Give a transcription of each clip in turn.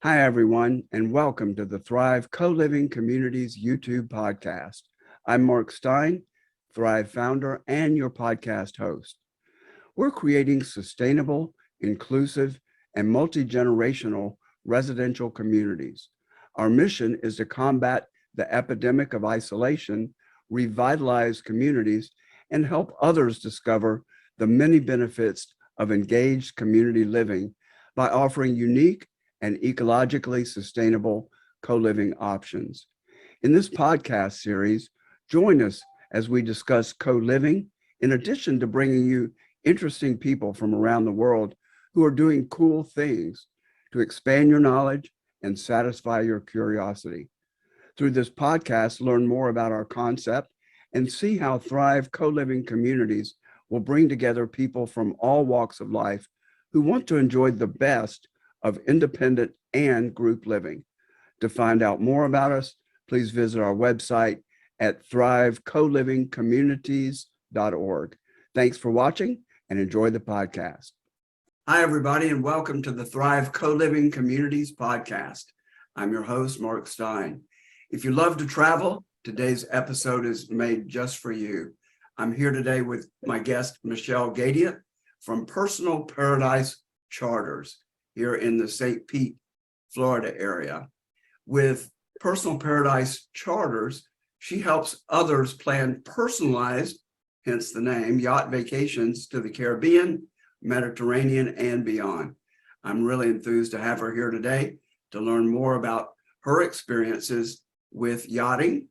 Hi, everyone, and welcome to the Thrive Co-Living Communities YouTube podcast. I'm Mark Stein, Thrive founder and your podcast host. We're creating sustainable, inclusive, and multi-generational residential communities. Our mission is to combat the epidemic of isolation, revitalize communities, and help others discover the many benefits of engaged community living by offering unique and ecologically sustainable co-living options. In this podcast series, join us as we discuss co-living, in addition to bringing you interesting people from around the world who are doing cool things to expand your knowledge and satisfy your curiosity. Through this podcast, learn more about our concept and see how Thrive co-living communities will bring together people from all walks of life who want to enjoy the best of independent and group living. To find out more about us, please visit our website at thrivecolivingcommunities.org. Thanks for watching and enjoy the podcast. Hi, everybody, and welcome to the Thrive Co-Living Communities podcast. I'm your host, Mark Stein. If you love to travel, today's episode is made just for you. I'm here today with my guest, Michelle Gadient from Personal Paradise Charters here in the St. Pete, Florida area. With Personal Paradise Charters, she helps others plan personalized, hence the name, yacht vacations to the Caribbean, Mediterranean, and beyond. I'm really enthused to have her here today to learn more about her experiences with yachting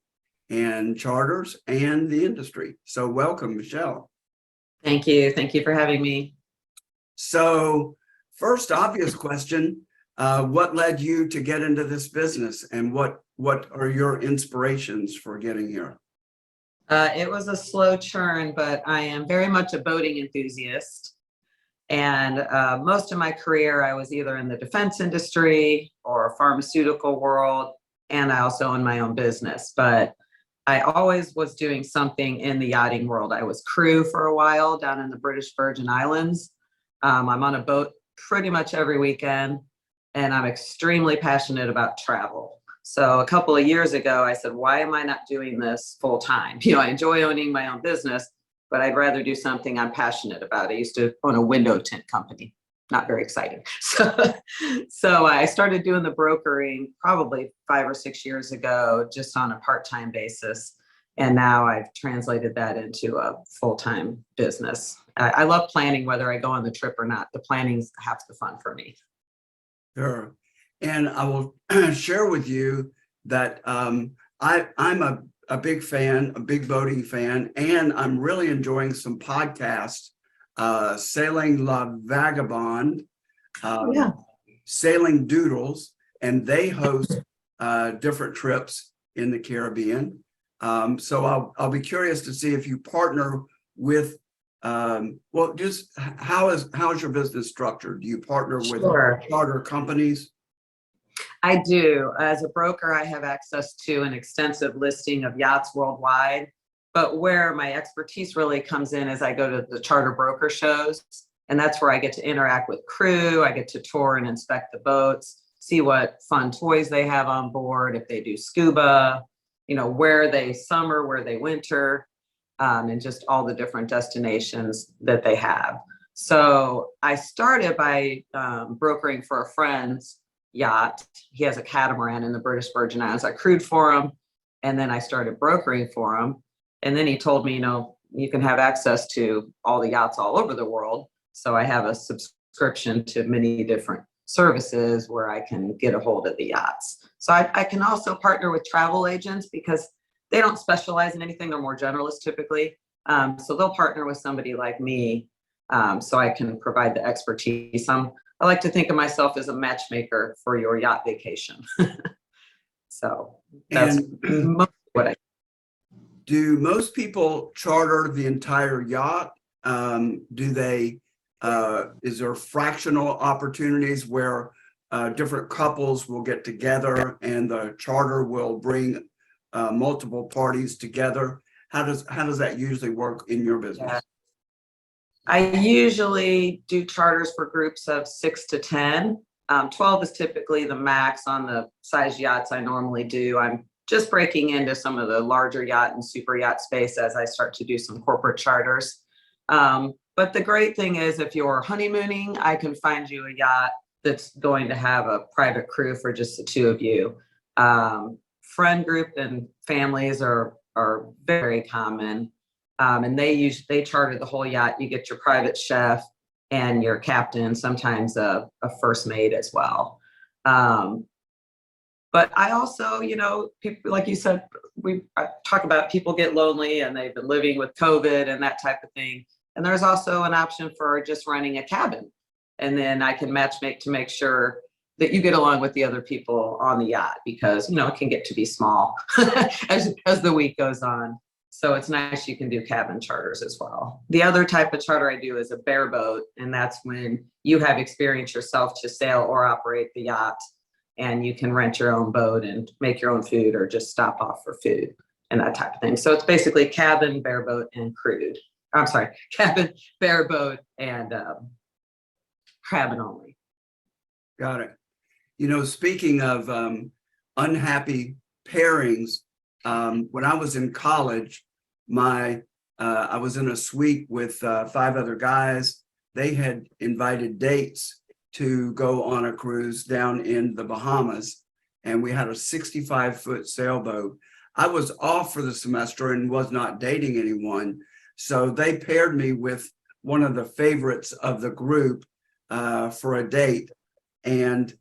and charters and the industry. So welcome, Michelle. Thank you. Thank you for having me. So first obvious question, what led you to get into this business, and what are your inspirations for getting here? It was a slow churn, but I am very much a boating enthusiast. And most of my career, I was either in the defense industry or pharmaceutical world, and I also own my own business. But I always was doing something in the yachting world. I was crew for a while down in the British Virgin Islands. I'm on a boat pretty much every weekend, and I'm extremely passionate about travel. So a couple of years ago, I said, why am I not doing this full time? I enjoy owning my own business, but I'd rather do something I'm passionate about. I used to own a window tint company, not very exciting. So I started doing the brokering probably 5 or 6 years ago, just on a part-time basis. And now I've translated that into a full-time business. I love planning, whether I go on the trip or not. The planning's half the fun for me. Sure. And I will share with you that I'm a big fan, a big boating fan, and I'm really enjoying some podcasts, Sailing La Vagabond, Sailing Doodles, and they host different trips in the Caribbean. So I'll be curious to see if you partner with, just how is your business structured? Do you partner with charter companies? I do. As a broker, I have access to an extensive listing of yachts worldwide, but where my expertise really comes in is I go to the charter broker shows, and that's where I get to interact with crew. I get to tour and inspect the boats, see what fun toys they have on board, if they do scuba, where they summer, where they winter, and just all the different destinations that they have. So I started by brokering for a friend's yacht. He has a catamaran in the British Virgin Islands. I crewed for him, and then I started brokering for him. And then he told me, you can have access to all the yachts all over the world. So I have a subscription to many different services where I can get a hold of the yachts. So I can also partner with travel agents because they don't specialize in anything. They're more generalists typically. So they'll partner with somebody like me, so I can provide the expertise. I like to think of myself as a matchmaker for your yacht vacation. So that's what I do. Most people charter the entire yacht? Is there fractional opportunities where different couples will get together and the charter will bring multiple parties together? How does that usually work in your business? Yeah. I usually do charters for groups of 6 to 10. 12 is typically the max on the size yachts I normally do. I'm just breaking into some of the larger yacht and super yacht space as I start to do some corporate charters. But the great thing is if you're honeymooning, I can find you a yacht that's going to have a private crew for just the two of you. Friend group and families are very common. And they charter the whole yacht. You get your private chef and your captain, sometimes a first mate as well. But I also, people, like you said, I talk about people get lonely and they've been living with COVID and that type of thing. And there's also an option for just renting a cabin. And then I can matchmake to make sure that you get along with the other people on the yacht because, it can get to be small as the week goes on. So it's nice you can do cabin charters as well. The other type of charter I do is a bareboat, and that's when you have experience yourself to sail or operate the yacht, and you can rent your own boat and make your own food or just stop off for food and that type of thing. So it's basically cabin, bareboat, and crude. I'm sorry, cabin, bareboat, and cabin only. Got it. Speaking of unhappy pairings, when I was in college, I was in a suite with 5 other guys. They had invited dates to go on a cruise down in the Bahamas, and we had a 65-foot sailboat. I was off for the semester and was not dating anyone, so they paired me with one of the favorites of the group for a date. And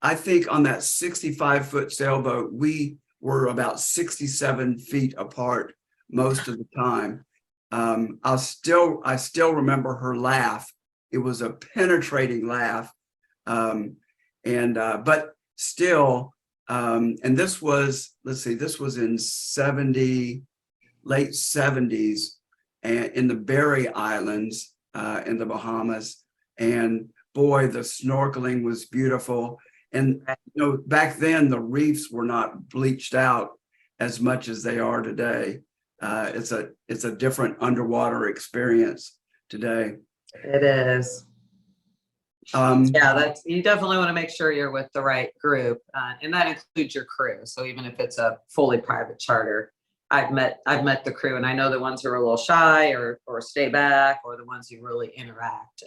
I think on that 65-foot sailboat, we were about 67 feet apart most of the time. I still remember her laugh. It was a penetrating laugh. But still, and this was, this was in late 70s and in the Berry Islands in the Bahamas. And boy, the snorkeling was beautiful. And back then the reefs were not bleached out as much as they are today. It's a different underwater experience today. It is. Yeah, you definitely want to make sure you're with the right group, and that includes your crew. So even if it's a fully private charter, I've met the crew, and I know the ones who are a little shy or stay back, or the ones who really interact,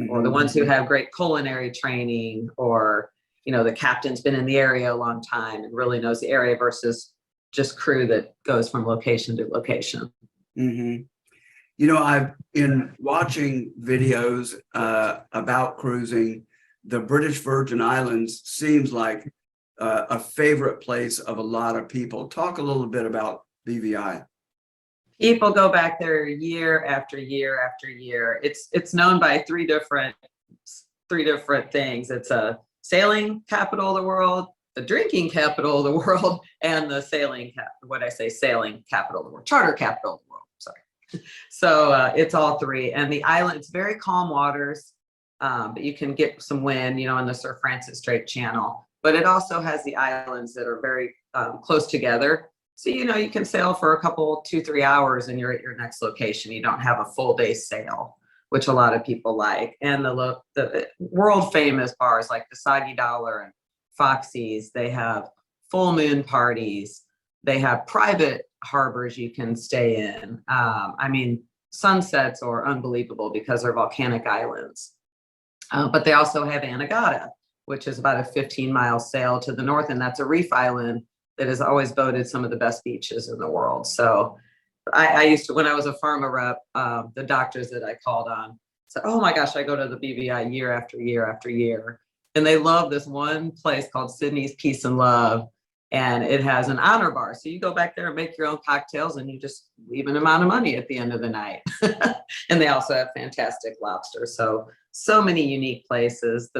or the ones who have great culinary training, or the captain's been in the area a long time and really knows the area versus just crew that goes from location to location. Mm-hmm. I've been watching videos about cruising. The British Virgin Islands seems like a favorite place of a lot of people. Talk a little bit about BVI. People go back there year after year after year. It's known by three different things. It's a sailing capital of the world, the drinking capital of the world, and the sailing capital of the world, charter capital of the world. Sorry. So it's all three. And the island, it's very calm waters, but you can get some wind, in the Sir Francis Drake Channel. But it also has the islands that are very close together. So, you can sail for a couple, 2-3 hours and you're at your next location. You don't have a full day sail, which a lot of people like. And the world famous bars like the Soggy Dollar and Foxy's, they have full moon parties. They have private harbors you can stay in. Sunsets are unbelievable because they're volcanic islands. But they also have Anegada, which is about a 15-mile sail to the north. And that's a reef island that has always voted some of the best beaches in the world. So I used to, when I was a pharma rep, the doctors that I called on said, oh my gosh, I go to the BVI year after year after year. And they love this one place called Sydney's Peace and Love. And it has an honor bar. So you go back there and make your own cocktails and you just leave an amount of money at the end of the night. And they also have fantastic lobster. So many unique places.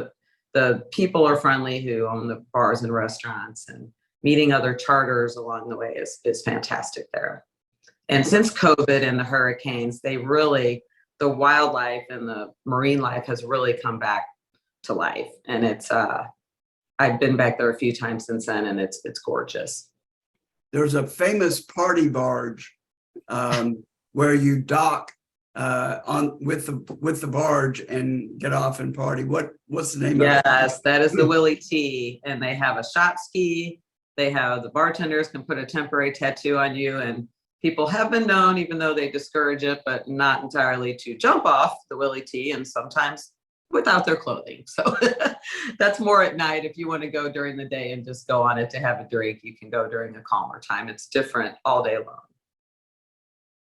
The people are friendly who own the bars and restaurants, and meeting other charters along the way is fantastic there. And since COVID and the hurricanes, the wildlife and the marine life has really come back to life. And I've been back there a few times since then, and it's gorgeous. There's a famous party barge where you dock on with the barge and get off and party. What's the name of it? Yes, that is the Willie T. And they have a shot ski. They have the bartenders can put a temporary tattoo on you, and people have been known, even though they discourage it, but not entirely, to jump off the Willie T, and sometimes without their clothing. So that's more at night. If you want to go during the day and just go on it to have a drink, you can go during a calmer time. It's different all day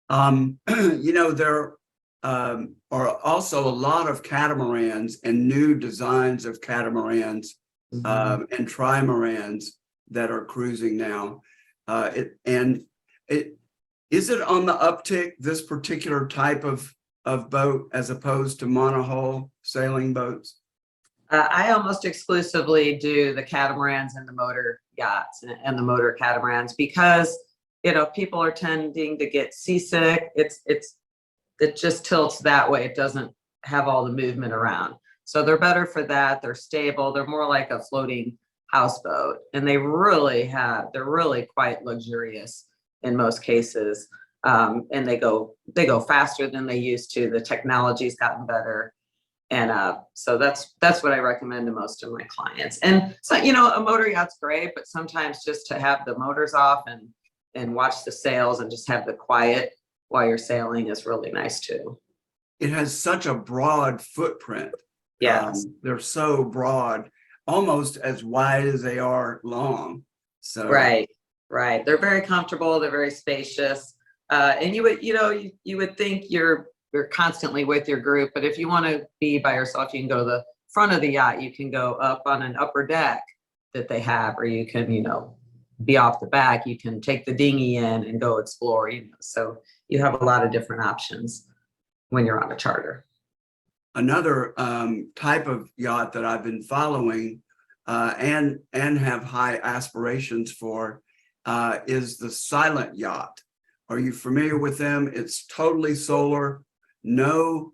long. There are also a lot of catamarans and new designs of catamarans and trimarans that are cruising now. Is it on the uptick, this particular type of boat, as opposed to monohull sailing boats? I almost exclusively do the catamarans and the motor yachts and the motor catamarans because, people are tending to get seasick. It just tilts that way. It doesn't have all the movement around. So they're better for that. They're stable. They're more like a floating houseboat, and they're really quite luxurious in most cases. And they go faster than they used to. The technology's gotten better. And so that's what I recommend to most of my clients. And so, a motor yacht's great, but sometimes just to have the motors off and watch the sails and just have the quiet while you're sailing is really nice too. It has such a broad footprint. Yes. They're so broad, almost as wide as they are long. So Right. They're very comfortable. They're very spacious. And you would think you're constantly with your group, but if you want to be by yourself, you can go to the front of the yacht. You can go up on an upper deck that they have, or you can, be off the back. You can take the dinghy in and go explore, so you have a lot of different options when you're on a charter. Another type of yacht that I've been following and have high aspirations for is the silent yacht. Are you familiar with them? It's totally solar, no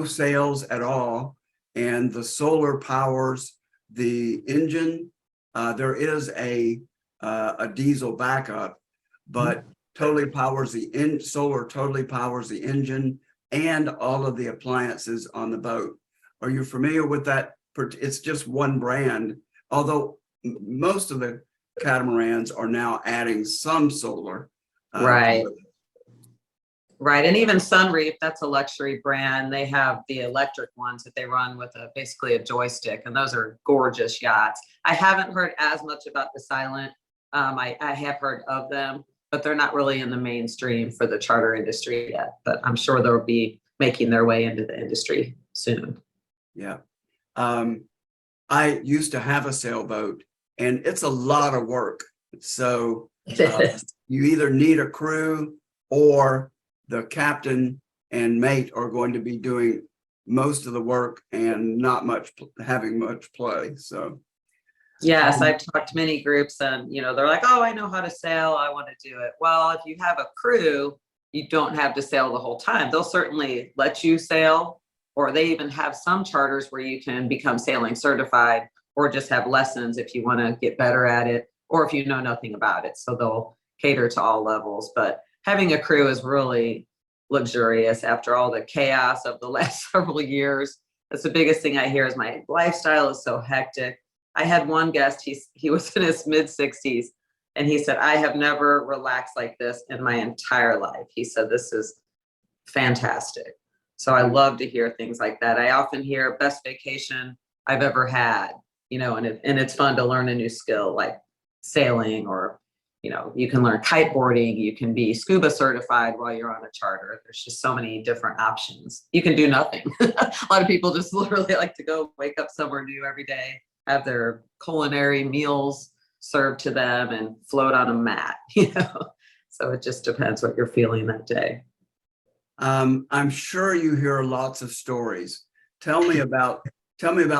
sails at all, and the solar powers the engine. There is a diesel backup, but solar totally powers the engine and all of the appliances on the boat. Are you familiar with that? It's just one brand, although most of the catamarans are now adding some solar. Right. And even Sunreef, that's a luxury brand. They have the electric ones that they run with basically a joystick, and those are gorgeous yachts. I haven't heard as much about the silent. I have heard of them, but they're not really in the mainstream for the charter industry yet. But I'm sure they'll be making their way into the industry soon. Yeah. I used to have a sailboat, and it's a lot of work. So you either need a crew, or the captain and mate are going to be doing most of the work and not having much play. So yes, I've talked to many groups, and they're like, oh, I know how to sail, I want to do it. Well, if you have a crew, you don't have to sail the whole time. They'll certainly let you sail, or they even have some charters where you can become sailing certified, or just have lessons if you want to get better at it, or if you know nothing about it. So they'll cater to all levels. But having a crew is really luxurious after all the chaos of the last several years. That's the biggest thing I hear is my lifestyle is so hectic. I had one guest, he was in his mid-60s, and he said, I have never relaxed like this in my entire life. He said, this is fantastic. So I love to hear things like that. I often hear best vacation I've ever had, and it's fun to learn a new skill like sailing, or you can learn kiteboarding, you can be scuba certified while you're on a charter. There's just so many different options. You can do nothing. A lot of people just literally like to go wake up somewhere new every day, have their culinary meals served to them, and float on a mat, So it just depends what you're feeling that day. I'm sure you hear lots of stories. Tell me about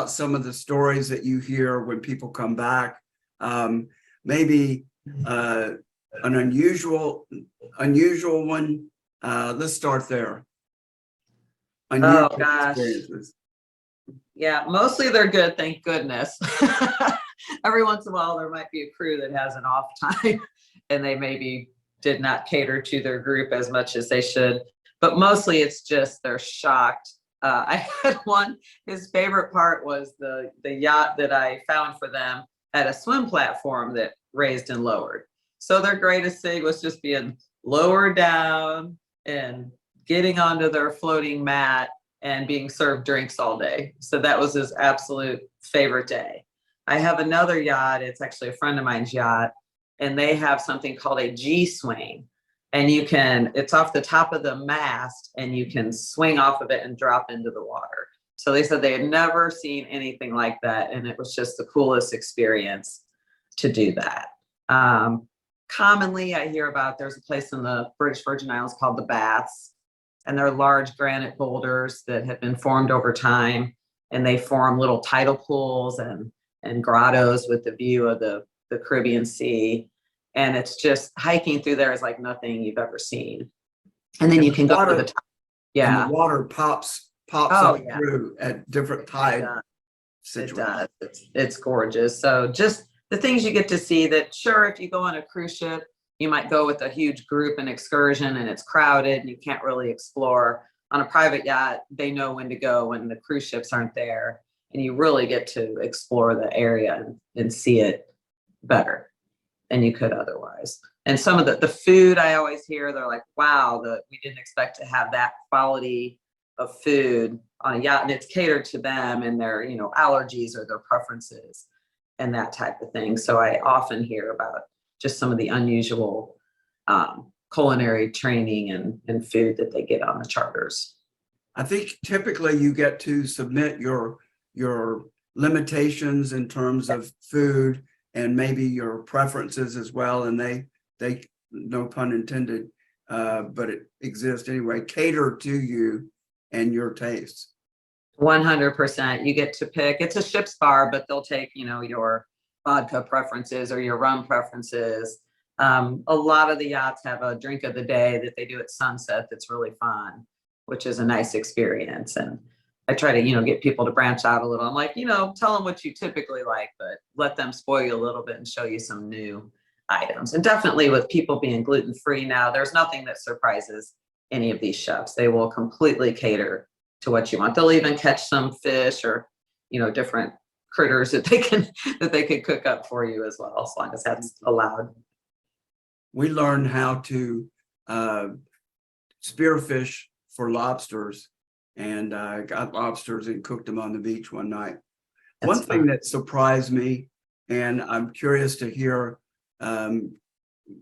some of the stories that you hear when people come back. Maybe an unusual one. Let's start there. Oh gosh. Yeah, mostly they're good, thank goodness. Every once in a while, there might be a crew that has an off time and they maybe did not cater to their group as much as they should. but mostly it's just they're shocked. I had one, his favorite part was the yacht that I found for them had a swim platform that raised and lowered. So their greatest thing was just being lowered down and getting onto their floating mat and being served drinks all day. So that was his absolute favorite day. I have another yacht. It's actually a friend of mine's yacht, and they have something called a G swing. And it's off the top of the mast, and you can swing off of it and drop into the water. So they said they had never seen anything like that. And it was just the coolest experience to do that. Commonly, I hear about there's a place in the British Virgin Islands called the Baths, and they're large granite boulders that have been formed over time. And they form little tidal pools and grottos with the view of the Caribbean Sea. And it's just hiking through there is like nothing you've ever seen. And then you can go to the top. Yeah. And the water pops up through at different tide situations. It does. It's gorgeous. So just the things you get to see that, sure, if you go on a cruise ship, you might go with a huge group and excursion and it's crowded and you can't really explore. On a private yacht, they know when to go when the cruise ships aren't there. And you really get to explore the area and see it better than you could otherwise. And some of the food I always hear, they're like, wow, we didn't expect to have that quality of food on a yacht, and it's catered to them and their, allergies or their preferences and that type of thing. So I often hear about just some of the unusual culinary training and food that they get on the charters. I think typically you get to submit your limitations in terms of food and maybe your preferences as well. And they no pun intended, but it exists anyway, cater to you and your tastes. 100%. You get to pick. It's a ship's bar, but they'll take, your vodka preferences or your rum preferences. A lot of the yachts have a drink of the day that they do at sunset that's really fun, which is a nice experience. And I try to, get people to branch out a little. I'm like, tell them what you typically like, but let them spoil you a little bit and show you some new items. And definitely with people being gluten-free now, there's nothing that surprises any of these chefs. They will completely cater to what you want. They'll even catch some fish or, different critters that they can cook up for you as well, as long as that's allowed. We learned how to spearfish for lobsters, and got lobsters and cooked them on the beach one night. One thing that surprised me, and I'm curious to hear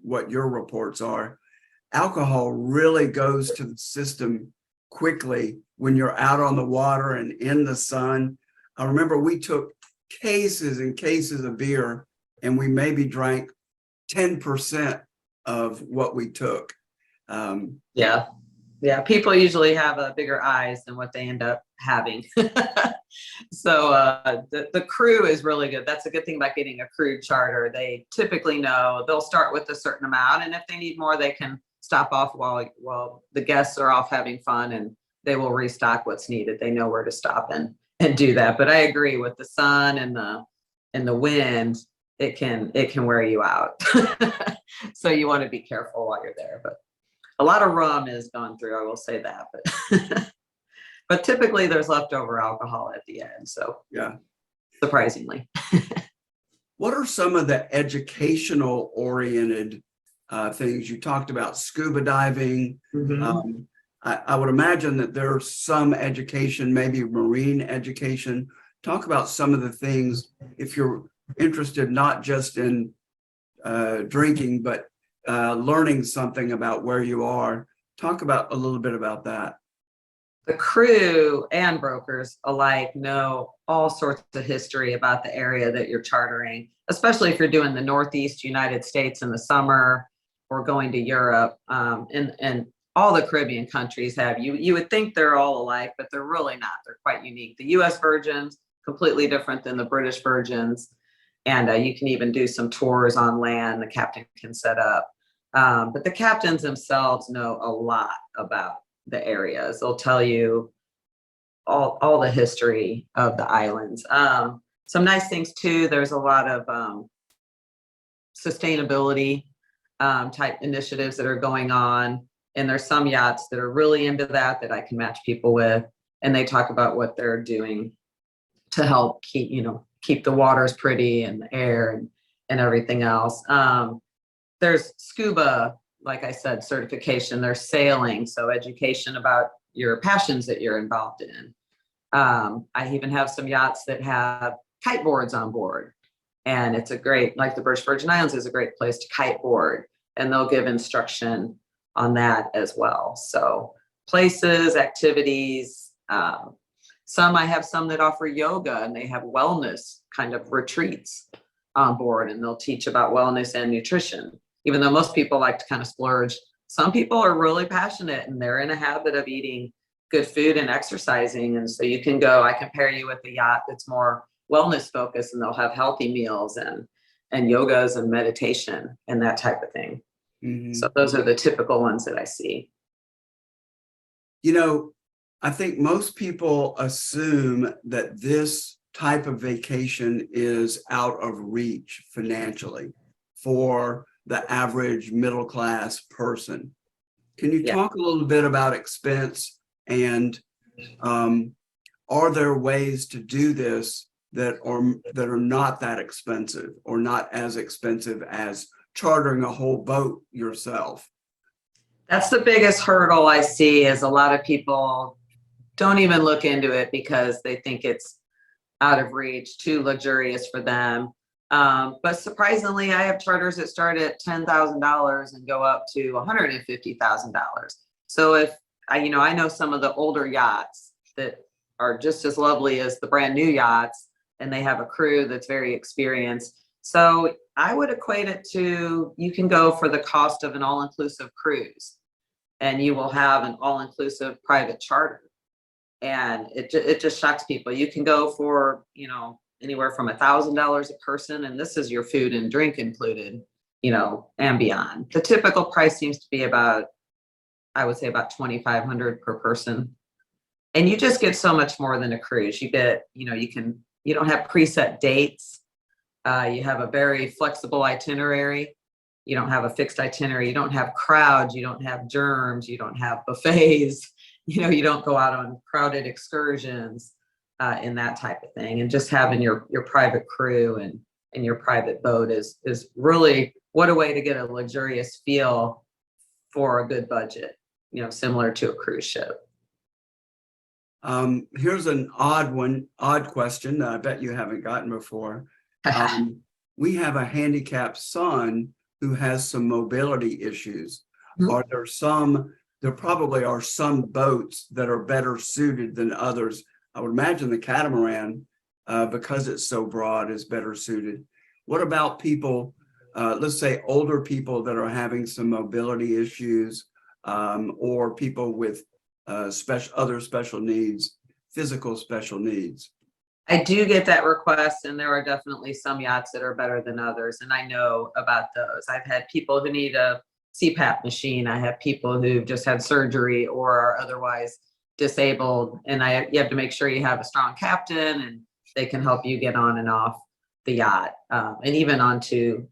what your reports are, alcohol really goes to the system quickly when you're out on the water and in the sun. I remember we took cases and cases of beer, and we maybe drank 10% of what we took. Yeah, people usually have bigger eyes than what they end up having. So the crew is really good. That's a good thing about getting a crude charter. They typically know they'll start with a certain amount, and if they need more, they can stop off while the guests are off having fun, and they will restock what's needed. They know where to stop and do that. But I agree with the sun and the wind, it can wear you out. So you want to be careful while you're there. But a lot of rum is gone through, I will say that. But but typically there's leftover alcohol at the end. So yeah, surprisingly. What are some of the educational oriented things? You talked about scuba diving. Mm-hmm. I would imagine that there's some education, maybe marine education. Talk about some of the things, if you're interested not just in drinking, but learning something about where you are. Talk about a little bit about that. The crew and brokers alike know all sorts of history about the area that you're chartering, especially if you're doing the Northeast United States in the summer or going to Europe. And all the Caribbean countries have, you would think they're all alike, but they're really not. They're quite unique. The US Virgins, completely different than the British Virgins. And you can even do some tours on land the captain can set up. But the captains themselves know a lot about the areas. They'll tell you all the history of the islands. Some nice things too, there's a lot of sustainability type initiatives that are going on. And there's some yachts that are really into that I can match people with. And they talk about what they're doing to help keep the waters pretty and the air and everything else. There's scuba, like I said, certification. There's sailing, so education about your passions that you're involved in. I even have some yachts that have kiteboards on board, and it's a great, like the British Virgin Islands is a great place to kiteboard, and they'll give instruction on that as well. So places, activities. I have some that offer yoga, and they have wellness kind of retreats on board, and they'll teach about wellness and nutrition. Even though most people like to kind of splurge, some people are really passionate and they're in a habit of eating good food and exercising. And so you can go, I can pair you with a yacht that's more wellness focused, and they'll have healthy meals and yogas and meditation and that type of thing. Mm-hmm. So those are the typical ones that I see. I think most people assume that this type of vacation is out of reach financially for the average middle class person. Can you talk a little bit about expense, and are there ways to do this that are not that expensive or not as expensive as chartering a whole boat yourself? That's the biggest hurdle I see, is a lot of people don't even look into it because they think it's out of reach, too luxurious for them. But surprisingly, I have charters that start at $10,000 and go up to $150,000. So if I know some of the older yachts that are just as lovely as the brand new yachts, and they have a crew that's very experienced. So I would equate it to, you can go for the cost of an all-inclusive cruise, and you will have an all-inclusive private charter. And it just shocks people. You can go for, anywhere from $1,000 a person, and this is your food and drink included, and beyond. The typical price seems to be about, I would say, about $2,500 per person. And you just get so much more than a cruise. You get, you don't have preset dates. You have a very flexible itinerary. You don't have a fixed itinerary. You don't have crowds. You don't have germs. You don't have buffets. You don't go out on crowded excursions and that type of thing. And just having your private crew and your private boat is really, what a way to get a luxurious feel for a good budget, similar to a cruise ship. Here's an odd question that I bet you haven't gotten before. We have a handicapped son who has some mobility issues. Mm-hmm. There probably are some boats that are better suited than others. I would imagine the catamaran, because it's so broad, is better suited. What about people, let's say older people that are having some mobility issues, or people with other special needs, physical special needs? I do get that request, and there are definitely some yachts that are better than others, and I know about those. I've had people who need a CPAP machine. I have people who've just had surgery or are otherwise disabled, and you have to make sure you have a strong captain, and they can help you get on and off the yacht, and even onto,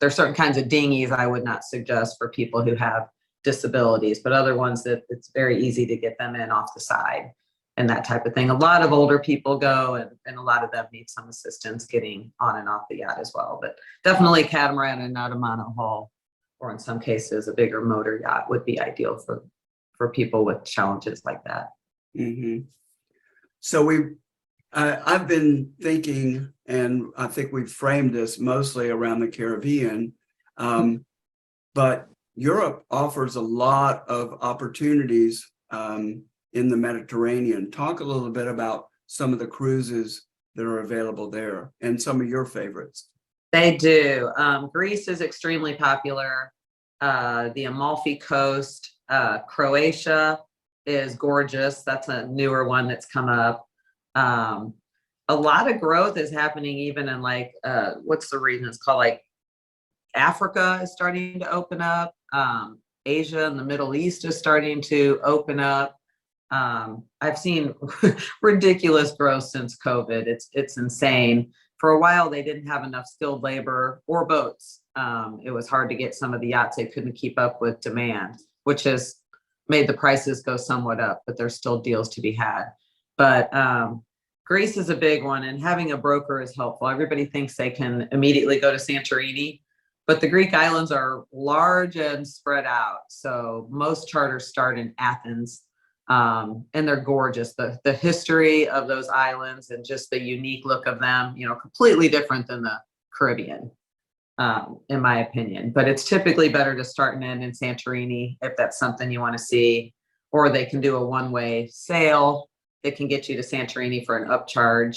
there's certain kinds of dinghies I would not suggest for people who have disabilities, but other ones that it's very easy to get them in off the side and that type of thing. A lot of older people go, and a lot of them need some assistance getting on and off the yacht as well. But definitely catamaran and not a monohull, or in some cases a bigger motor yacht would be ideal for people with challenges like that. Mm-hmm. So I've been thinking, and I think we've framed this mostly around the Caribbean, but Europe offers a lot of opportunities in the Mediterranean. Talk a little bit about some of the cruises that are available there and some of your favorites. They do. Greece is extremely popular. The Amalfi Coast, Croatia is gorgeous. That's a newer one that's come up. A lot of growth is happening even in what's the region? It's called Africa is starting to open up. Asia and the Middle East is starting to open up. I've seen ridiculous growth since COVID. It's insane. For a while, they didn't have enough skilled labor or boats. It was hard to get some of the yachts. They couldn't keep up with demand, which has made the prices go somewhat up, but there's still deals to be had. But Greece is a big one, and having a broker is helpful. Everybody thinks they can immediately go to Santorini, but the Greek islands are large and spread out. So most charters start in Athens, and they're gorgeous. The history of those islands and just the unique look of them, completely different than the Caribbean, in my opinion. But it's typically better to start and end in Santorini if that's something you want to see, or they can do a one-way sail that can get you to Santorini for an upcharge.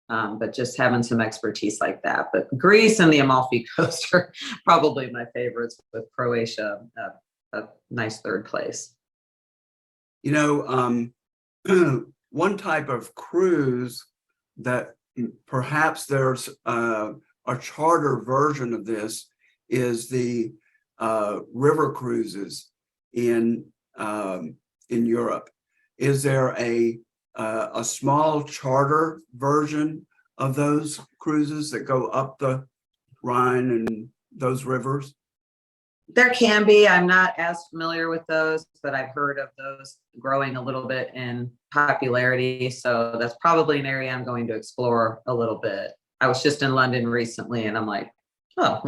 But just having some expertise like that. But Greece and the Amalfi Coast are probably my favorites, with Croatia a nice third place. One type of cruise that perhaps there's a charter version of this is the river cruises in Europe. Is there a small charter version of those cruises that go up the Rhine and those rivers? There can be. I'm not as familiar with those, but I've heard of those growing a little bit in popularity. So that's probably an area I'm going to explore a little bit. I was just in London recently, and I'm like, oh,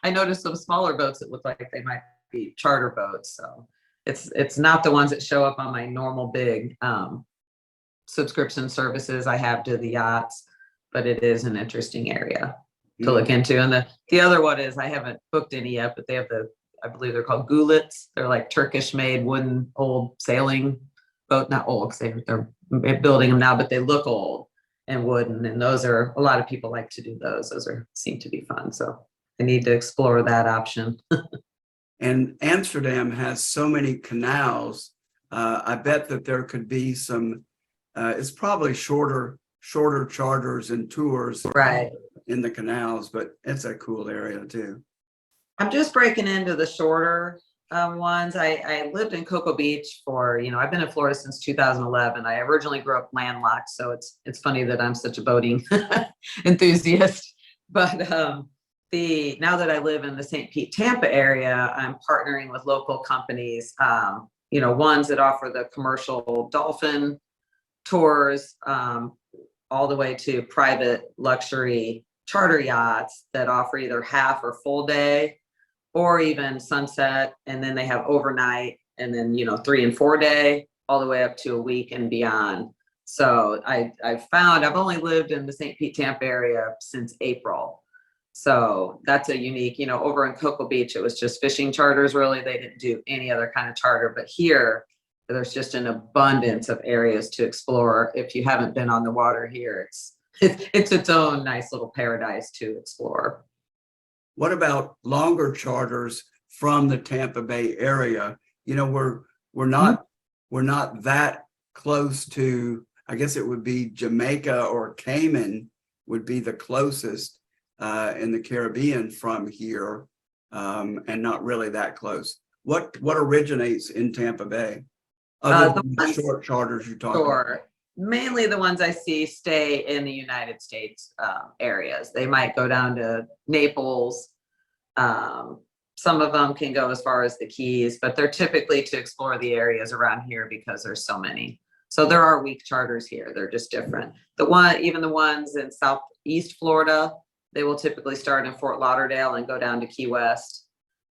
I noticed some smaller boats that look like they might be charter boats. So it's not the ones that show up on my normal big subscription services I have to the yachts, but it is an interesting area to look into. And the other one is, I haven't booked any yet, but they have I believe they're called gulets. They're like Turkish made wooden old sailing boat, not old because they're building them now, but they look old and wooden. And those are, a lot of people like to do those. Those seem to be fun. So I need to explore that option. And Amsterdam has so many canals. I bet that there could be some, it's probably shorter charters and tours Right. in the canals, but it's a cool area too. I'm just breaking into the shorter ones. I lived in Cocoa Beach for, I've been in Florida since 2011. I originally grew up landlocked, so it's funny that I'm such a boating enthusiast. But now that I live in the St. Pete, Tampa area, I'm partnering with local companies, ones that offer the commercial dolphin tours, all the way to private luxury charter yachts that offer either half or full day, or even sunset, and then they have overnight, and then 3 and 4 day, all the way up to a week and beyond. So I found I've only lived in the St. Pete, Tampa area since April. So that's a unique, over in Cocoa Beach, it was just fishing charters, really. They didn't do any other kind of charter, but here there's just an abundance of areas to explore. If you haven't been on the water here, it's its own nice little paradise to explore. What about longer charters from the Tampa Bay area? We're not that close to, I guess it would be Jamaica or Cayman would be the closest in the Caribbean from here, and not really that close. What originates in Tampa Bay? Other than the short charters you're talking about? Mainly the ones I see stay in the United States areas. They might go down to Naples. Some of them can go as far as the Keys, but they're typically to explore the areas around here because there's so many. So there are week charters here. They're just different. Even the ones in Southeast Florida, they will typically start in Fort Lauderdale and go down to Key West.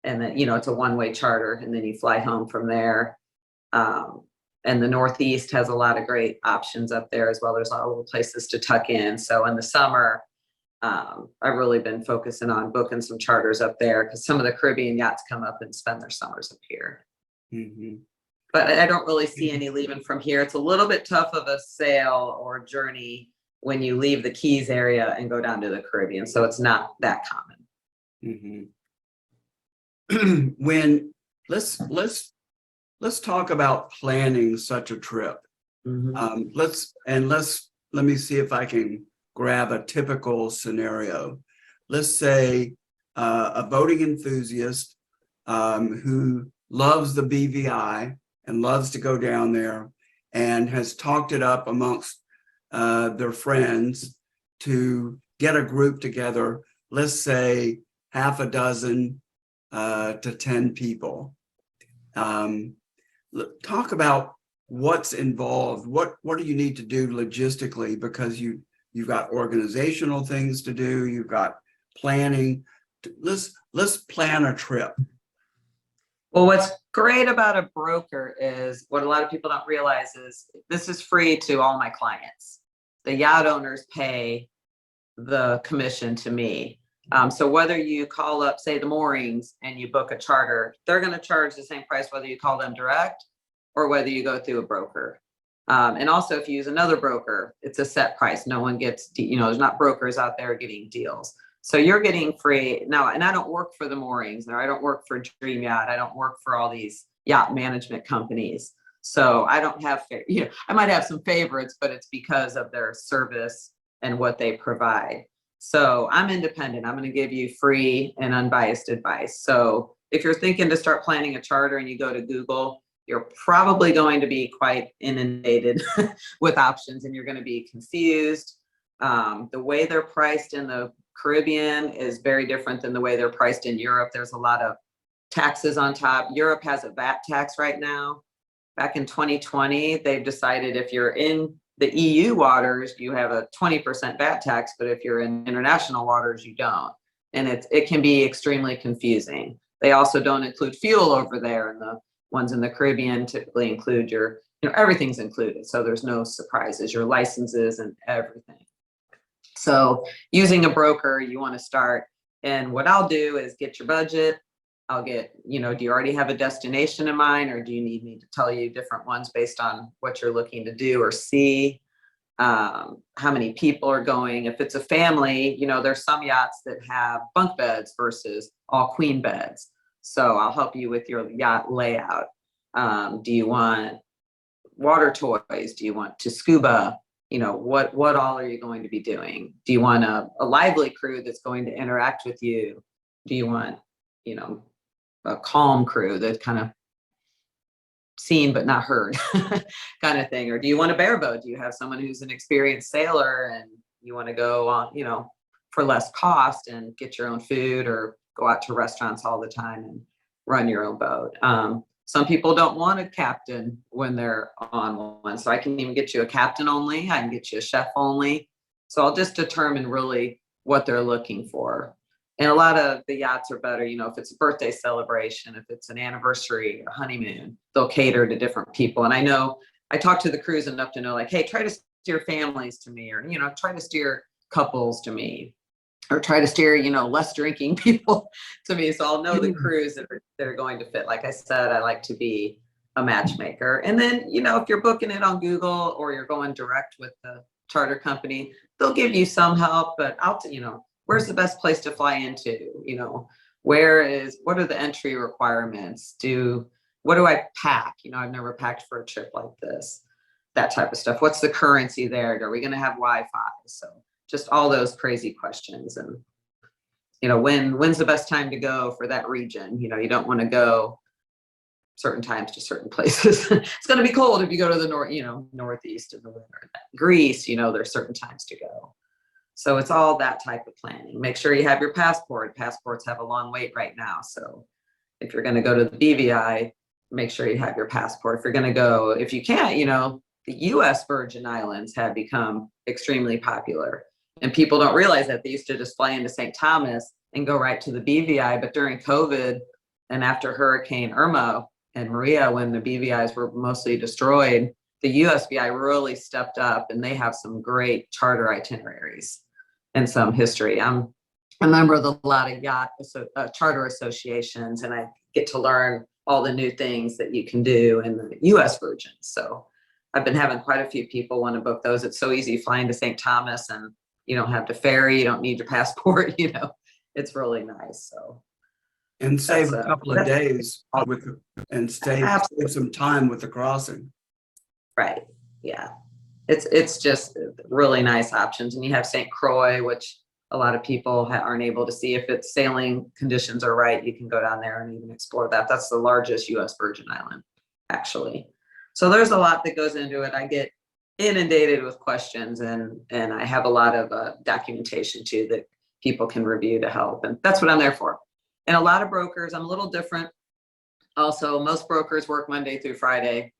And then, it's a one-way charter, and then you fly home from there. And the Northeast has a lot of great options up there as well. There's a lot of little places to tuck in. So in the summer, I've really been focusing on booking some charters up there, because some of the Caribbean yachts come up and spend their summers up here. Mm-hmm. But I don't really see any leaving from here. It's a little bit tough of a sail or journey when you leave the Keys area and go down to the Caribbean. So it's not that common. Mm-hmm. Let's talk about planning such a trip. Mm-hmm. Let me see if I can grab a typical scenario. Let's say a boating enthusiast who loves the BVI and loves to go down there and has talked it up amongst their friends to get a group together, let's say half a dozen to 10 people. Um, Talk about what's involved. What do you need to do logistically? Because you've got organizational things to do. You've got planning. Let's plan a trip. Well, what's great about a broker is what a lot of people don't realize is this is free to all my clients. The yacht owners pay the commission to me. So whether you call up, say, the moorings and you book a charter, they're going to charge the same price whether you call them direct or whether you go through a broker. And also, if you use another broker, it's a set price. No one gets, there's not brokers out there getting deals. So you're getting free now. And I don't work for the moorings, or I don't work for Dream Yacht. I don't work for all these yacht management companies. So I don't have, I might have some favorites, but it's because of their service and what they provide. So I'm independent. I'm going to give you free and unbiased advice. So if you're thinking to start planning a charter and you go to Google, you're probably going to be quite inundated with options and you're going to be confused. The way they're priced in the Caribbean is very different than the way they're priced in Europe. There's a lot of taxes on top. Europe has a VAT tax right now. Back in 2020, they've decided if you're in the EU waters, you have a 20% VAT tax, but if you're in international waters, you don't. And it can be extremely confusing. They also don't include fuel over there, and the ones in the Caribbean typically include your, everything's included. So there's no surprises, your licenses and everything. So using a broker, you want to start. And what I'll do is get your budget. I'll get, do you already have a destination in mind, or do you need me to tell you different ones based on what you're looking to do or see? How many people are going? If it's a family, there's some yachts that have bunk beds versus all queen beds. So I'll help you with your yacht layout. Do you want water toys? Do you want to scuba? What all are you going to be doing? Do you want a lively crew that's going to interact with you? Do you want, a calm crew that's kind of seen but not heard kind of thing? Or do you want a bareboat? Do you have someone who's an experienced sailor and you want to go on, for less cost and get your own food, or go out to restaurants all the time and run your own boat? Some people don't want a captain when they're on one. So I can even get you a captain only. I can get you a chef only. So I'll just determine really what they're looking for. And a lot of the yachts are better, if it's a birthday celebration, if it's an anniversary, a honeymoon, they'll cater to different people. And I know I talk to the crews enough to know, like, hey, try to steer families to me, or, try to steer couples to me, or try to steer, less drinking people to me. So I'll know the crews that are going to fit. Like I said, I like to be a matchmaker. And then, if you're booking it on Google or you're going direct with the charter company, they'll give you some help, but where's the best place to fly into? What are the entry requirements? What do I pack? I've never packed for a trip like this, that type of stuff. What's the currency there? Are we going to have Wi-Fi? So just all those crazy questions. And, when's the best time to go for that region? You don't want to go certain times to certain places. It's going to be cold if you go to the northeast in the winter. Greece, there's certain times to go. So it's all that type of planning. Make sure you have your passport. Passports have a long wait right now. So if you're going to go to the BVI, make sure you have your passport. If you can't, the US Virgin Islands have become extremely popular. And people don't realize that they used to just fly into St. Thomas and go right to the BVI. But during COVID and after Hurricane Irma and Maria, when the BVIs were mostly destroyed, the USVI really stepped up, and they have some great charter itineraries and some history. I'm a member of a lot of yacht charter associations, and I get to learn all the new things that you can do in the US Virgin. So I've been having quite a few people want to book those. It's so easy flying to St. Thomas, and you don't have to ferry, you don't need your passport, it's really nice. So And save a couple of days save some time with the crossing. Right. Yeah. It's just really nice options. And you have St. Croix, which a lot of people aren't able to see. If it's sailing conditions are right, you can go down there and even explore that. That's the largest US Virgin Island, actually. So there's a lot that goes into it. I get inundated with questions, and I have a lot of documentation too that people can review to help. And that's what I'm there for. And a lot of brokers, I'm a little different. Also, most brokers work Monday through Friday,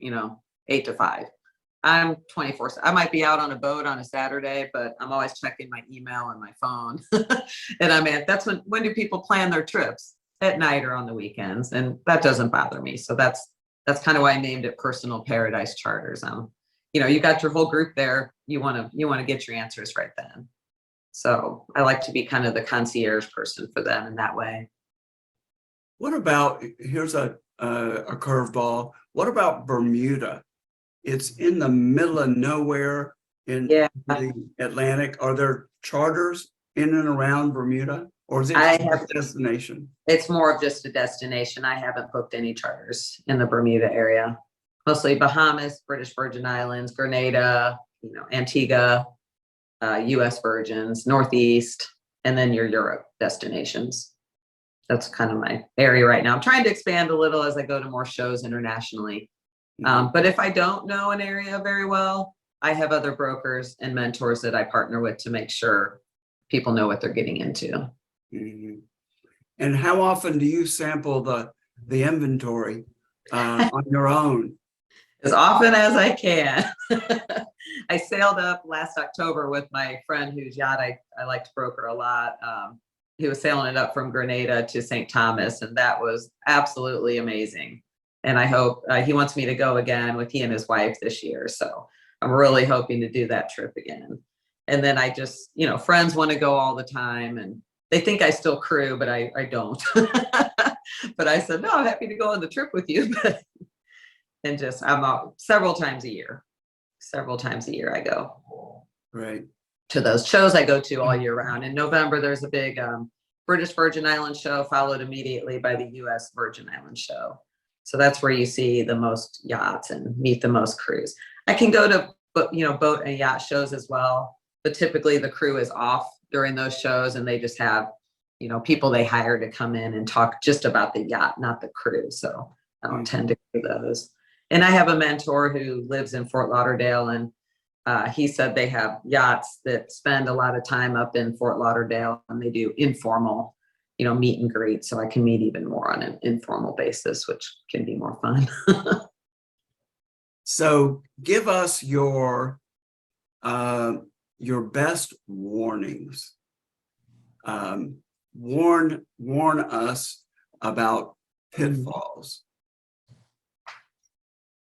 8 to 5. I'm 24. I might be out on a boat on a Saturday, but I'm always checking my email and my phone. And that's when do people plan their trips? At night or on the weekends. And that doesn't bother me. So that's kind of why I named it Personal Paradise Charters. You got your whole group there. You want to get your answers right then. So I like to be kind of the concierge person for them in that way. What about, here's a curveball. What about Bermuda? It's in the middle of nowhere in the Atlantic. Are there charters in and around Bermuda, or is it just a destination? It's more of just a destination. I haven't booked any charters in the Bermuda area. Mostly Bahamas, British Virgin Islands, Grenada, Antigua, U.S. Virgins, Northeast, and then your Europe destinations. That's kind of my area right now. I'm trying to expand a little as I go to more shows internationally. But if I don't know an area very well, I have other brokers and mentors that I partner with to make sure people know what they're getting into. Mm-hmm. And how often do you sample the inventory on your own? As often as I can. I sailed up last October with my friend whose yacht I like to broker a lot. He was sailing it up from Grenada to St. Thomas, and that was absolutely amazing. And I hope he wants me to go again with he and his wife this year. So I'm really hoping to do that trip again. And then I just, friends want to go all the time and they think I still crew, but I don't. But I said, no, I'm happy to go on the trip with you. And I'm out several times a year. Several times a year I go. Right. To those shows I go to all year round. In November, there's a big British Virgin Islands show, followed immediately by the U.S. Virgin Islands show. So that's where you see the most yachts and meet the most crews. I can go to boat and yacht shows as well, but typically the crew is off during those shows and they just have people they hire to come in and talk just about the yacht, not the crew. So I don't tend to do those. And I have a mentor who lives in Fort Lauderdale, and he said they have yachts that spend a lot of time up in Fort Lauderdale and they do informal meet and greet, so I can meet even more on an informal basis, which can be more fun. So give us your best warnings. Warn us about pitfalls.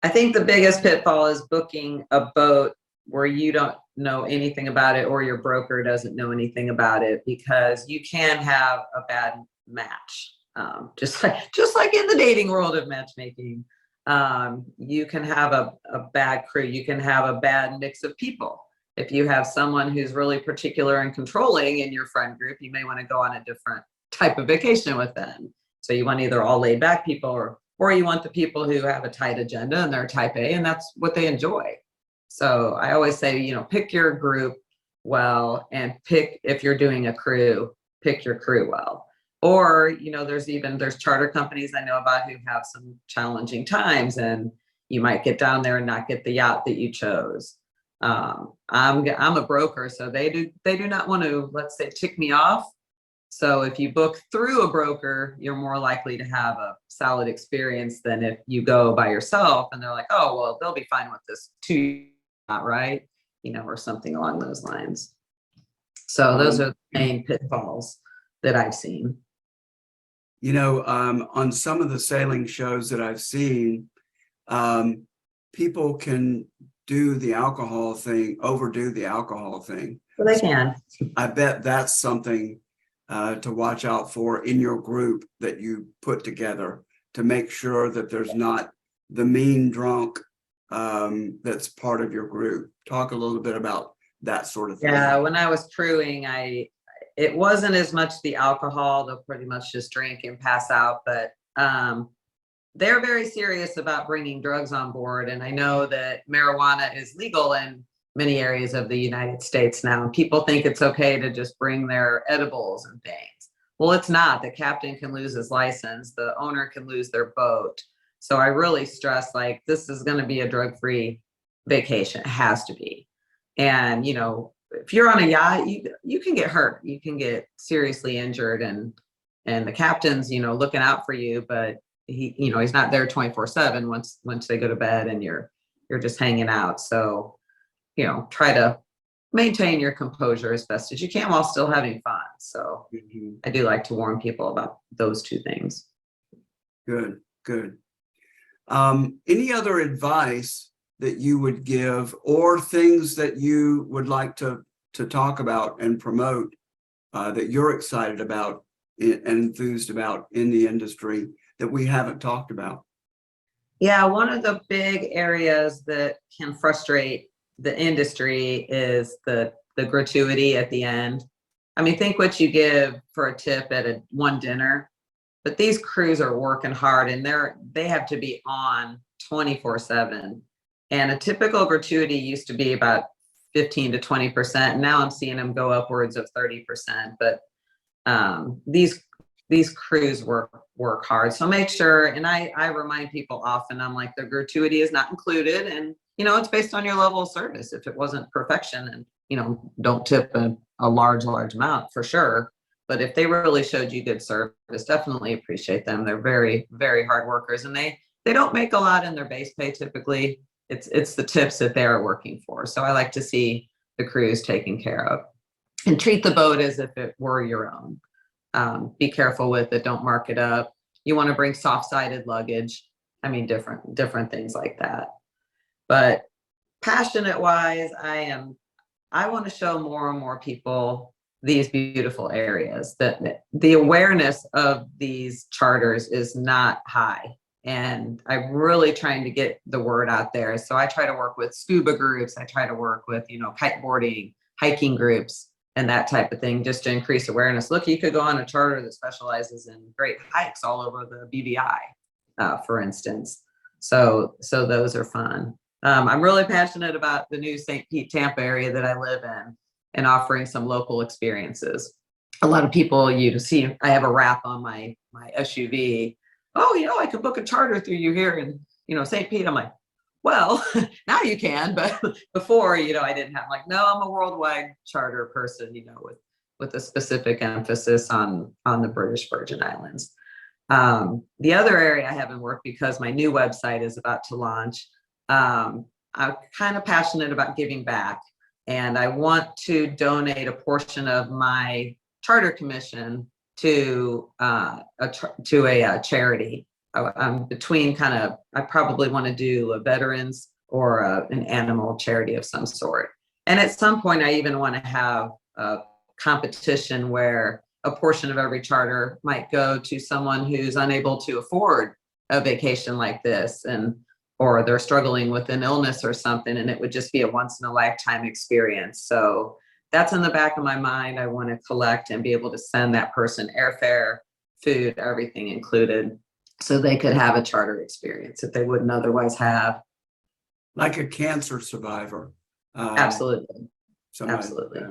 I think the biggest pitfall is booking a boat where you don't know anything about it or your broker doesn't know anything about it, because you can have a bad match. Just like in the dating world of matchmaking, you can have a bad crew. You can have a bad mix of people. If you have someone who's really particular and controlling in your friend group, you may want to go on a different type of vacation with them. So you want either all laid back people or you want the people who have a tight agenda and they're type A and that's what they enjoy. So I always say, pick your group well, and if you're doing a crew, pick your crew well. Or, there's charter companies I know about who have some challenging times and you might get down there and not get the yacht that you chose. I'm a broker, so they do not want to, let's say, tick me off. So if you book through a broker, you're more likely to have a solid experience than if you go by yourself and they're like, oh, well, they'll be fine with this too, not right, or something along those lines. So those are the main pitfalls that I've seen. On some of the sailing shows that I've seen, people can overdo the alcohol thing. Well, they can. I bet that's something to watch out for in your group that you put together to make sure that there's not the mean drunk that's part of your group. Talk a little bit about that sort of thing. Yeah, when I was crewing, it wasn't as much the alcohol. They'll pretty much just drink and pass out, but they're very serious about bringing drugs on board. And I know that marijuana is legal in many areas of the United States now. People think it's okay to just bring their edibles and things. Well, it's not. The captain can lose his license. The owner can lose their boat. So I really stress, this is going to be a drug-free vacation. It has to be. And, if you're on a yacht, you can get hurt. You can get seriously injured and the captain's, looking out for you, but he's not there 24/7 once they go to bed and you're just hanging out. So, try to maintain your composure as best as you can while still having fun. So I do like to warn people about those two things. Good, good. Any other advice that you would give, or things that you would like to talk about and promote that you're excited about and enthused about in the industry that we haven't talked about? Yeah, one of the big areas that can frustrate the industry is the gratuity at the end. I mean, think what you give for a tip at one dinner, but these crews are working hard and they have to be on 24/7. And a typical gratuity used to be about 15 to 20%. Now I'm seeing them go upwards of 30%. But these crews work hard. So make sure, and I remind people often, I'm like, the gratuity is not included, and it's based on your level of service. If it wasn't perfection, and don't tip a large amount for sure. But if they really showed you good service, definitely appreciate them. They're very, very hard workers, and they don't make a lot in their base pay typically. It's the tips that they're working for. So I like to see the crews taken care of, and treat the boat as if it were your own. Be careful with it. Don't mark it up. You want to bring soft-sided luggage. I mean, different things like that. But passionate wise, I want to show more and more people these beautiful areas. That the awareness of these charters is not high. And I'm really trying to get the word out there. So I try to work with scuba groups. I try to work with, kiteboarding, hiking groups, and that type of thing, just to increase awareness. Look, you could go on a charter that specializes in great hikes all over the BVI, for instance. So those are fun. I'm really passionate about the new St. Pete, Tampa area that I live in, and offering some local experiences. A lot of people, see, I have a wrap on my SUV. Oh, I could book a charter through you here in, St. Pete. I'm like, well, now you can, but before, I didn't have, no, I'm a worldwide charter person, with a specific emphasis on the British Virgin Islands. The other area I haven't worked, because my new website is about to launch. I'm kind of passionate about giving back, and I want to donate a portion of my charter commission to a charity. I'm between I probably want to do a veterans or an animal charity of some sort. And at some point, I even want to have a competition where a portion of every charter might go to someone who's unable to afford a vacation like this, or they're struggling with an illness or something, and it would just be a once in a lifetime experience. So that's in the back of my mind. I want to collect and be able to send that person airfare, food, everything included, so they could have a charter experience that they wouldn't otherwise have. Like a cancer survivor. Absolutely. Absolutely.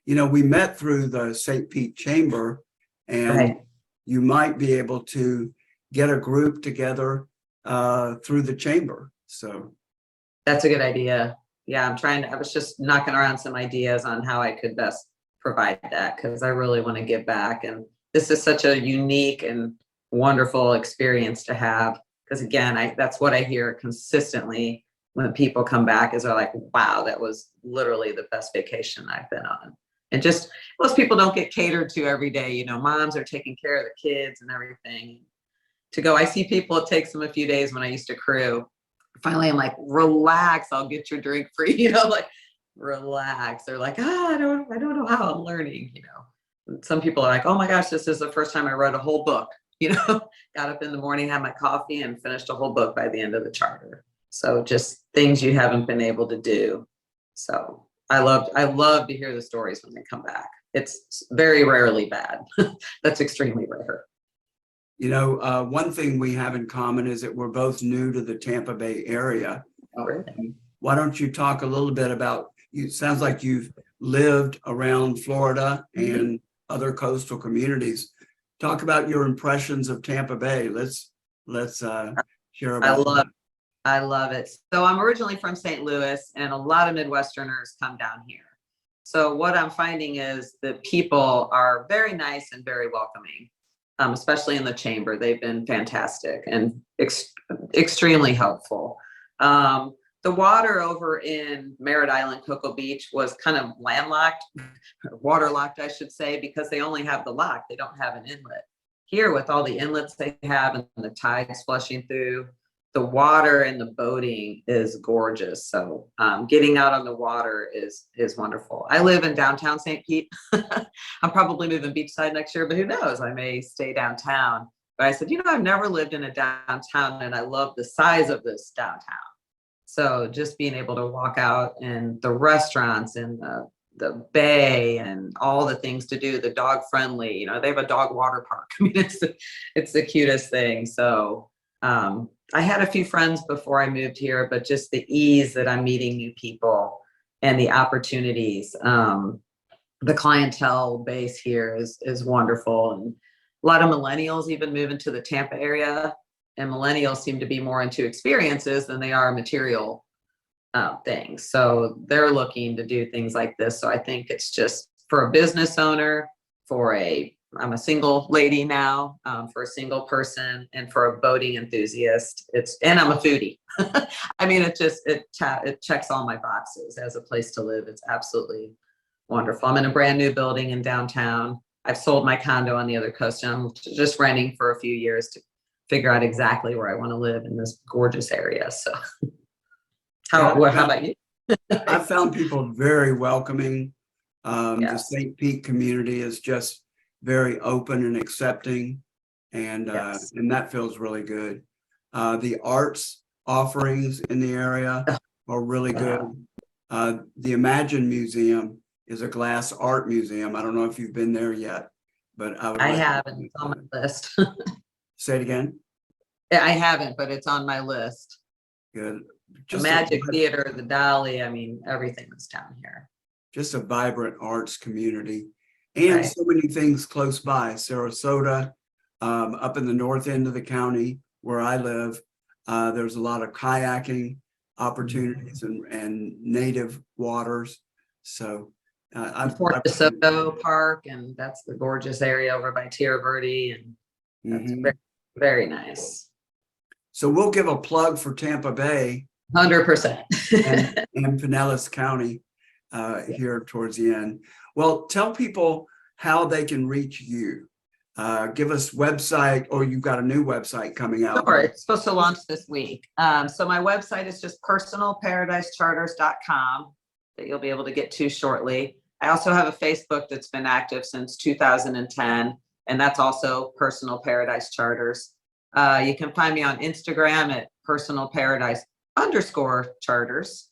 We met through the St. Pete Chamber, and Right. You might be able to get a group together through the chamber. So that's a good idea. Yeah, I was just knocking around some ideas on how I could best provide that, because I really want to give back. And this is such a unique and wonderful experience to have. Because again, that's what I hear consistently when people come back, is they're like, wow, that was literally the best vacation I've been on. And just, most people don't get catered to every day. Moms are taking care of the kids and everything. To go, I see people, it takes them a few days when I used to crew. Finally, I'm like, relax, I'll get your drink free, relax. They're like, I don't know how I'm learning, Some people are like, oh my gosh, this is the first time I read a whole book, got up in the morning, had my coffee, and finished a whole book by the end of the charter. So just things you haven't been able to do. So I love to hear the stories when they come back. It's very rarely bad. That's extremely rare. One thing we have in common is that we're both new to the Tampa Bay area. Oh, really? Why don't you talk a little bit about, it sounds like you've lived around Florida and other coastal communities. Talk about your impressions of Tampa Bay. Let's share about that. I love it. So I'm originally from St. Louis, and a lot of Midwesterners come down here. So what I'm finding is that people are very nice and very welcoming. especially in the chamber. They've been fantastic and extremely helpful. The water over in Merritt Island, Cocoa Beach was kind of landlocked, waterlocked, I should say, because they only have the lock. They don't have an inlet. Here, with all the inlets they have and the tides flushing through, the water and the boating is gorgeous. So getting out on the water is wonderful. I live in downtown St. Pete. I'm probably moving beachside next year, but who knows? I may stay downtown. But I said, I've never lived in a downtown, and I love the size of this downtown. So just being able to walk out and the restaurants and the bay and all the things to do, the dog friendly, they have a dog water park. I mean, it's the cutest thing. So I had a few friends before I moved here, but just the ease that I'm meeting new people and the opportunities, the clientele base here is wonderful. And a lot of millennials even moving to the Tampa area, and millennials seem to be more into experiences than they are material things. So they're looking to do things like this. So I think it's just for a business owner, I'm a single lady now, for a single person, and for a boating enthusiast, and I'm a foodie. I mean, it checks all my boxes as a place to live. It's absolutely wonderful. I'm in a brand new building in downtown. I've sold my condo on the other coast, and I'm just renting for a few years to figure out exactly where I want to live in this gorgeous area. So how about you? I found people very welcoming. The Yes. St. Pete community is just very open and accepting, and Yes. and that feels really good. The arts offerings in the area are really good. The Imagine Museum is a glass art museum. I don't know if you've been there yet, but I haven't. It's on my list. Say it again. I haven't, but it's on my list. Good. The Magic Theater, the Dolly, I mean, everything that's down here. Just a vibrant arts community, and Right. so many things close by. Sarasota, up in the north end of the county where I live, there's a lot of kayaking opportunities and native waters. So Fort DeSoto Park, and that's the gorgeous area over by Tierra Verde, and that's very, very nice. So we'll give a plug for Tampa Bay 100%. and Pinellas County here towards the end. Well, tell people how they can reach you. Give us website, or you've got a new website coming out. Sure, it's supposed to launch this week. So my website is just personalparadisecharters.com that you'll be able to get to shortly. I also have a Facebook that's been active since 2010, and that's also Personal Paradise Charters. You can find me on Instagram at personalparadise_charters.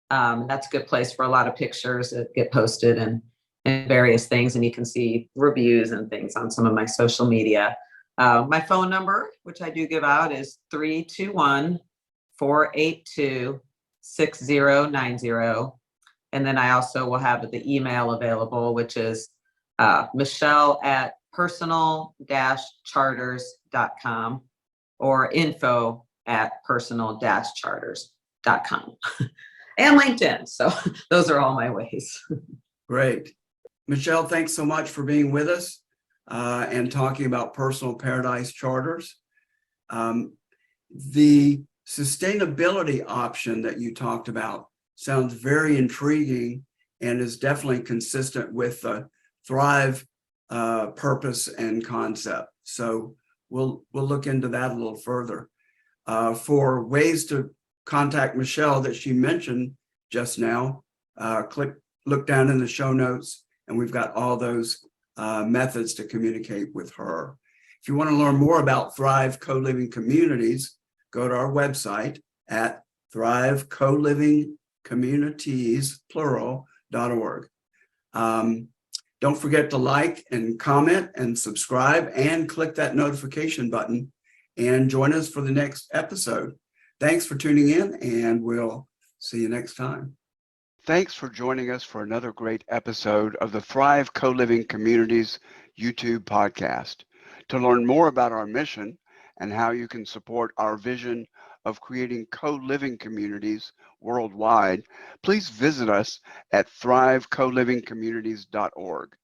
That's a good place for a lot of pictures that get posted and various things, and you can see reviews and things on some of my social media. My phone number, which I do give out, is 321-482-6090. And then I also will have the email available, which is michelle@personal-charters.com or info@personal-charters.com. And LinkedIn. So those are all my ways. Great. Michelle, thanks so much for being with us and talking about Personal Paradise Charters. The sustainability option that you talked about sounds very intriguing and is definitely consistent with the Thrive purpose and concept. So we'll look into that a little further. For ways to contact Michelle that she mentioned just now, look down in the show notes, and we've got all those methods to communicate with her. If you want to learn more about Thrive Co-Living Communities, go to our website at thrivecolivingcommunities.org. Don't forget to like and comment and subscribe and click that notification button and join us for the next episode. Thanks for tuning in, and we'll see you next time. Thanks for joining us for another great episode of the Thrive Co-Living Communities YouTube podcast. To learn more about our mission and how you can support our vision of creating co-living communities worldwide, please visit us at thrivecolivingcommunities.org.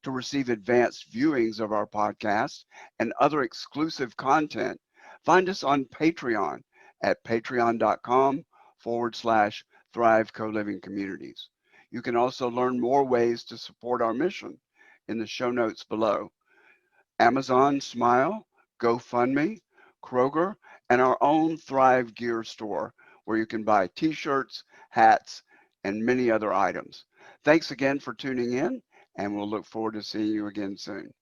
To receive advanced viewings of our podcast and other exclusive content, find us on Patreon at patreon.com/Thrive Co-Living Communities. You can also learn more ways to support our mission in the show notes below. Amazon Smile, GoFundMe, Kroger, and our own Thrive Gear store, where you can buy t-shirts, hats, and many other items. Thanks again for tuning in, and we'll look forward to seeing you again soon.